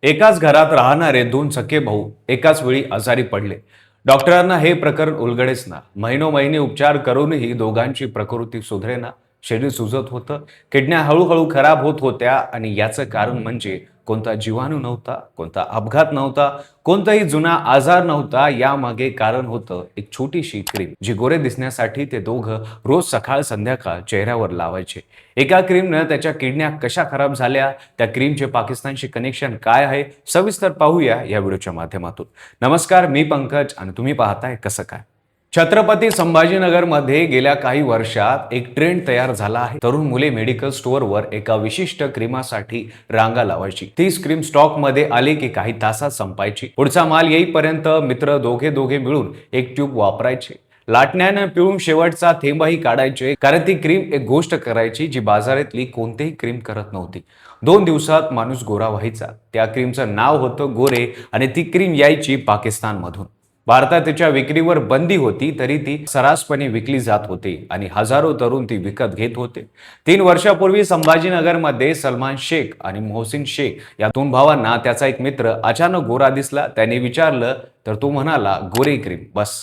एकाच घरात राहणारे दोन सख्खे भाऊ एकाच वेळी आजारी पडले. डॉक्टरांना हे प्रकरण उलगडेच ना. महिनोमहिने उपचार करूनही दोघांची प्रकृती सुधरेना. शरीर सुजत होतं, किडन्या हळूहळू खराब होत होत्या आणि याचं कारण म्हणजे कोणता जीवाणू नव्हता, कोणता अपघात नव्हता, कोणताही जुना आजार नव्हता. यामागे कारण होतं एक छोटीशी क्रीम, जी गोरे दिसण्यासाठी ते दोघं रोज सकाळ संध्याकाळ चेहऱ्यावर लावायचे. एका क्रीमनं त्याच्या किडन्या कशा खराब झाल्या, त्या क्रीमचे पाकिस्तानशी कनेक्शन काय आहे, सविस्तर पाहूया या व्हिडिओच्या माध्यमातून. नमस्कार, मी पंकज आणि तुम्ही पाहताय कसं काय. छत्रपती संभाजीनगरमध्ये गेल्या काही वर्षात एक ट्रेंड तयार झाला आहे. तरुण मुले मेडिकल स्टोअरवर एका विशिष्ट क्रीमासाठी रांगा लावायची. तीच क्रीम स्टॉकमध्ये आली की काही तासात संपायची. पुढचा माल येईपर्यंत मित्र दोघे मिळून एक ट्यूब वापरायचे. लाटण्यानं पिळून शेवटचा थेंबही काढायचे, कारण ती क्रीम एक गोष्ट करायची जी बाजारातली कोणतीही क्रीम करत नव्हती. 2 दिवसात माणूस गोरा व्हायचा. त्या क्रीमचं नाव होतं गोरे आणि ती क्रीम यायची पाकिस्तानमधून. भारतात तिच्या विक्रीवर बंदी होती, तरी ती सर्रासपणे विकली जात होती आणि हजारो तरुण ती विकत घेत होते. 3 वर्षापूर्वी संभाजीनगरमध्ये सलमान शेख आणि मोहसिन शेख या दोन भावांना त्याचा एक मित्र अचानक गोरा दिसला. त्याने विचारलं तर तो म्हणाला, गोरे क्रीम. बस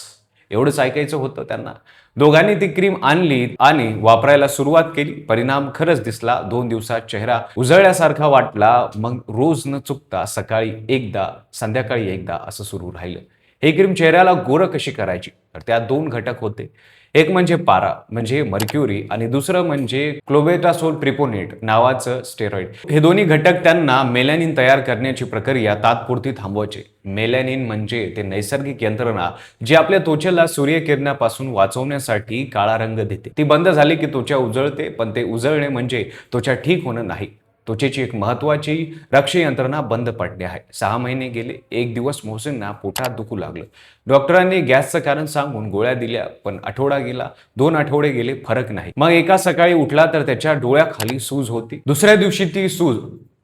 एवढंच ऐकायचं होतं त्यांना. दोघांनी ती क्रीम आणली आणि वापरायला सुरुवात केली. परिणाम खरंच दिसला. 2 दिवसात चेहरा उजळल्यासारखा वाटला. मग रोज न चुकता सकाळी एकदा, संध्याकाळी एकदा असं सुरू राहिलं. ही क्रीम चेहऱ्याला गोरं कशी करायची, तर त्यात 2 घटक होते. एक म्हणजे पारा म्हणजे मर्क्युरी आणि दुसरं म्हणजे क्लोबेटासोल प्रिपोनेट नावाचं स्टेरॉइड. हे दोन्ही घटक त्यांना मेलॅनिन तयार करण्याची प्रक्रिया तात्पुरती थांबवायचे. मेलॅनिन म्हणजे ते नैसर्गिक यंत्रणा जी आपल्या त्वचेला सूर्यकिरणापासून वाचवण्यासाठी काळा रंग देते. ती बंद झाली की त्वचा उजळते, पण ते उजळणे म्हणजे त्वचा ठीक होणं नाही. त्वचेची एक महत्वाची रक्ष यंत्रणा बंद पडणे आहे. 6 महिने गेले. एक दिवस मोहसिनना पोटात दुखू लागलं. डॉक्टरांनी गॅसचं कारण सांगून गोळ्या दिल्या, पण आठवडा गेला, 2 आठवडे गेले, फरक नाही. मग एका सकाळी उठला तर त्याच्या डोळ्याखाली सूज होती. दुसऱ्या दिवशी ती सूज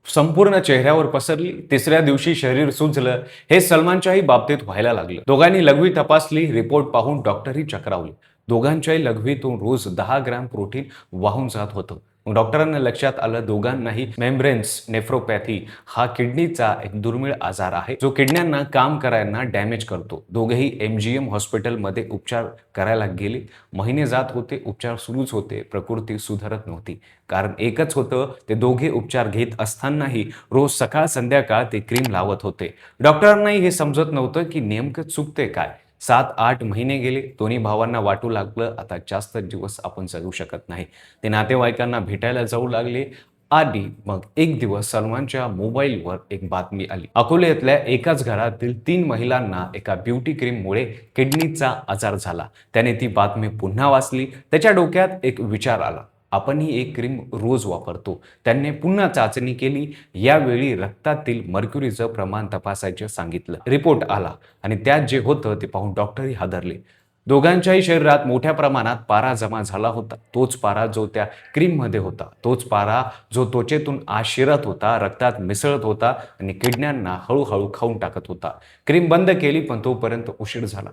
संपूर्ण चेहऱ्यावर पसरली. तिसऱ्या दिवशी शरीर सुजलं. हे सलमानच्याही बाबतीत व्हायला लागलं. दोघांनी लघवी तपासली. रिपोर्ट पाहून डॉक्टरही चक्रावले. दोघांच्याही लघवीतून रोज 10 ग्रॅम प्रोटीन वाहून जात होतं. मग डॉक्टरांना लक्षात आलं, दोघांनाही मेम्ब्रेन्स नेफ्रोपॅथी हा किडनीचा एक दुर्मिळ आजार आहे, जो किडन्यांना काम करायला डॅमेज करतो. दोघेही MGM हॉस्पिटलमध्ये उपचार करायला गेले. महिने जात होते, उपचार सुरूच होते, प्रकृती सुधारत नव्हती. कारण एकच होतं, ते दोघे उपचार घेत असतानाही रोज सकाळ संध्याकाळ ते क्रीम लावत होते. डॉक्टरांनाही हे समजत नव्हतं की नेमकं चुकते काय. 7-8 महिने गेले. दोन्ही भावांना वाटू लागलं, आता जास्त दिवस आपण जगू शकत नाही. ते नातेवाईकांना भेटायला जाऊ लागले. आणि मग एक दिवस सलमानच्या मोबाईलवर एक बातमी आली. अकोल्यातल्या एकाच घरातील 3 महिलांना एका ब्युटी क्रीममुळे किडनीचा आजार झाला. त्याने ती बातमी पुन्हा वाचली. त्याच्या डोक्यात एक विचार आला, आपण ही एक क्रीम रोज वापरतो. त्यांनी पुन्हा चाचणी केली. यावेळी रक्तातील मर्क्युरीचं प्रमाण तपासायचं सांगितलं. रिपोर्ट आला आणि त्यात जे होतं ते पाहून डॉक्टरही हादरले. दोघांच्याही शरीरात मोठ्या प्रमाणात पारा जमा झाला होता. तोच पारा जो त्या क्रीममध्ये होता, तोच पारा जो त्वचेतून आत शिरत होता, रक्तात मिसळत होता आणि किडन्यांना हळूहळू खाऊन टाकत होता. क्रीम बंद केली, पण तोपर्यंत उशीर झाला.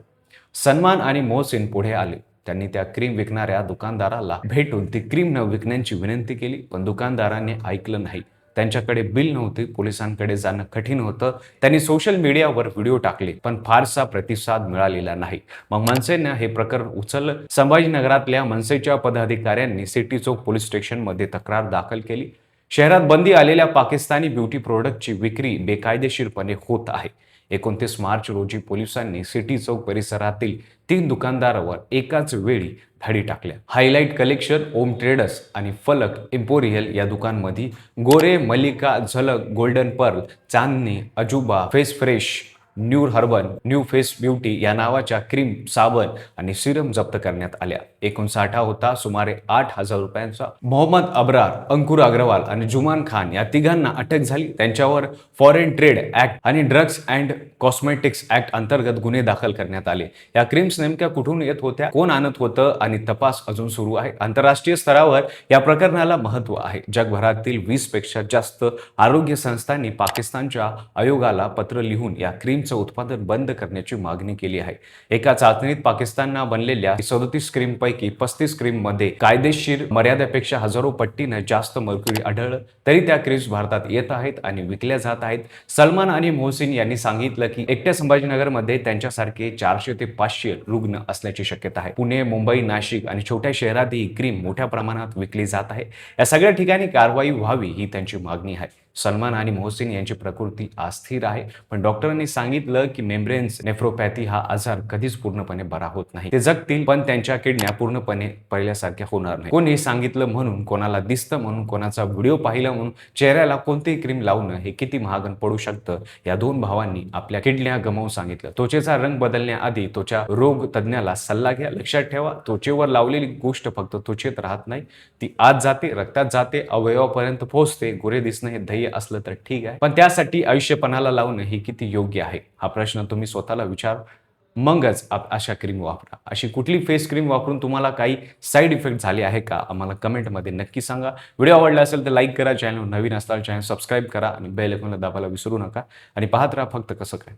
सलमान आणि मोहसिन पुढे आले. त्यांनी त्या क्रीम विकणाऱ्या दुकानदाराला भेटून ती क्रीम न विकण्याची विनंती केली, पण दुकानदाराने ऐकलं नाही. त्यांच्याकडे बिल नव्हते. पोलिसांकडे जाणं कठीण होतं. त्यांनी सोशल मीडियावर व्हिडिओ टाकले, पण फारसा प्रतिसाद मिळालेला नाही. मग मनसेनं हे प्रकरण उचललं. संभाजीनगरातल्या मनसेच्या पदाधिकाऱ्यांनी सिटी चौक पोलीस स्टेशनमध्ये तक्रार दाखल केली. शहरात बंदी आलेल्या पाकिस्तानी ब्युटी प्रोडक्टची विक्री बेकायदेशीरपणे होत आहे. 29 मार्च रोजी पोलिसांनी सिटी चौक परिसरातील 3 दुकानदारावर एकाच वेळी धाडी टाकल्या. हायलाइट कलेक्शन, ओम ट्रेडर्स आणि फलक इम्पोरियल या दुकानमध्ये Goree, Malika, Jhalak, golden pearl, Chandni, Ajooba, face fresh, new हर्बन, न्यू फेस ब्युटी या नावाच्या क्रीम, साबण आणि सिरम जप्त करण्यात आल्या. एकूण साठा होता सुमारे 8,000 रुपयांचा. मोहम्मद अब्रार, अंकुर अग्रवाल आणि जुमान खान या तिघांना अटक झाली. त्यांच्यावर फॉरेन ट्रेड ऍक्ट आणि ड्रग्ज अँड कॉस्मेटिक्स ऍक्ट अंतर्गत गुन्हे दाखल करण्यात आले. या क्रीम्स नेमक्या कुठून येत होत्या, कोण आणत होतं आणि तपास अजून सुरू आहे. आंतरराष्ट्रीय स्तरावर या प्रकरणाला महत्त्व आहे. जगभरातील 20 पेक्षा जास्त आरोग्य संस्थांनी पाकिस्तानच्या आयोगाला पत्र लिहून या क्रीमचं उत्पादन बंद करण्याची मागणी केली आहे. एका चाचणीत पाकिस्ताननं बनलेल्या 37 क्रीमपैकी त्यापैकी 35 क्रीममध्ये कायदेशीर मर्यादेपेक्षा हजारो पट्टीनं जास्त मर्क्युरी आढळलं, तरी त्या क्रीम्स भारतात येत आहेत आणि विकल्या जात आहेत. सलमान आणि मोहसिन यांनी सांगितलं की एकट्या संभाजीनगरमध्ये त्यांच्यासारखे 400 ते 500 रुग्ण असल्याची शक्यता आहे. पुणे, मुंबई, नाशिक आणि छोट्या शहरात ही क्रीम मोठ्या प्रमाणात विकली जात आहे. या सगळ्या ठिकाणी कारवाई व्हावी ही त्यांची मागणी आहे. सलमान आणि मोहसिन यांची प्रकृती अस्थिर आहे, पण डॉक्टरांनी सांगितलं की मेम्ब्रेन्स नेफ्रोपॅथी हा आजार कधीच पूर्णपणे बरा होत नाही. ते जगतील, पण त्यांच्या किडन्या पूर्णपणे पहिल्यासारख्या होणार नाही. कोणी सांगितलं म्हणून, कोणाला दिसतं म्हणून, कोणाचा व्हिडिओ पाहिला म्हणून चेहऱ्याला कोणतीही क्रीम लावणं हे किती महागन पडू शकतं, या दोन भावांनी आपल्या किडन्या गमावून सांगितलं. त्वचेचा रंग बदलण्याआधी त्वचा रोग तज्ज्ञाला सल्ला घ्या. लक्षात ठेवा, त्वचेवर लावलेली गोष्ट फक्त त्वचेत राहत नाही, ती आत जाते, रक्तात जाते, अवयवापर्यंत पोहोचते. गोरे दिसणं हे ध्येय असलं तर ठीक आहे, पण त्यासाठी आयुष्य पणाला लावणं हे किती योग्य आहे, हा प्रश्न तुम्ही स्वतःला विचार. मगच अशा क्रीम वापरा. अशी कुठली फेस क्रीम वापरून तुम्हाला काही साईड इफेक्ट झाले आहे का, आम्हाला कमेंटमध्ये नक्की सांगा. व्हिडिओ आवडला असेल तर लाईक करा, चॅनल नवीन असताना चॅनल सबस्क्राईब करा आणि बेल आयकॉनला दाबायला विसरू नका. आणि पाहत राहा फक्त कसं काय.